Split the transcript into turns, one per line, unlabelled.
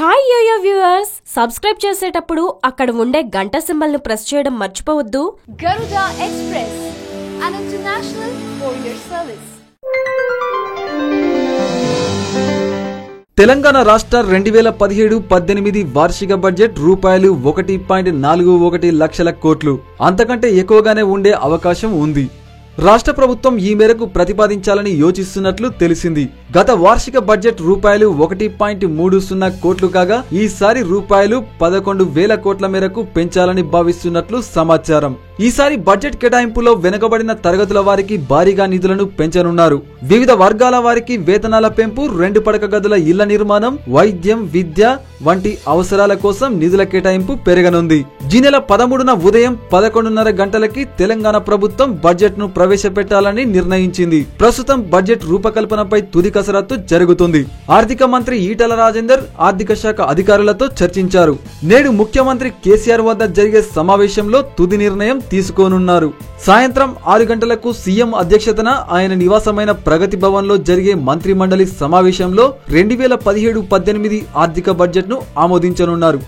Hi yo-yo viewers, subscribe చేసేటప్పుడు అక్కడ ఉండే గంట సింబల్ ను ప్రెస్ చేయడం మర్చిపోవద్దు.
Garuda Express, an international courier service.
Telangana రాష్ట్ర 2017-18 వార్షిక బడ్జెట్ రూపాయలు 1.41 లక్షల కోట్లు, అంతకంటే ఎక్కువగానే ఉండే అవకాశం ఉంది. రాష్ట్ర ప్రభుత్వం ఈ మేరకు ప్రతిపాదించాలని యోచిస్తున్నట్లు తెలిసింది. గత వార్షిక బడ్జెట్ రూపాయలు 1.30 కోట్లు కాగా ఈసారి రూపాయలు 11,000 కోట్ల మేరకు పెంచాలని భావిస్తున్నట్లు సమాచారం. ఈసారి బడ్జెట్ కేటాయింపులో వెనుకబడిన తరగతుల వారికి భారీగా నిధులను పెంచనున్నారు. వివిధ వర్గాల వారికి వేతనాల పెంపు, 2 పడక గదుల ఇళ్ల నిర్మాణం, వైద్యం, విద్య వంటి అవసరాల కోసం నిధుల కేటాయింపు పెరగనుంది. ఈ నెల 13న ఉదయం 11:30 గంటలకి తెలంగాణ ప్రభుత్వం బడ్జెట్ ను ప్రవేశపెట్టాలని నిర్ణయించింది. ప్రస్తుతం బడ్జెట్ రూపకల్పనపై తుది కసరత్తు జరుగుతుంది. ఆర్థిక మంత్రి ఈటల రాజేందర్ ఆర్థిక శాఖ అధికారులతో చర్చించారు. నేడు ముఖ్యమంత్రి కేసీఆర్ వద్ద జరిగే సమావేశంలో తుది నిర్ణయం తీసుకోనున్నారు. సాయంత్రం 6 గంటలకు సీఎం అధ్యక్షతన ఆయన నివాసమైన ప్రగతి భవన్ లో జరిగే మంత్రి మండలి సమావేశంలో 2017-18 ఆర్థిక బడ్జెట్ ను ఆమోదించనున్నారు.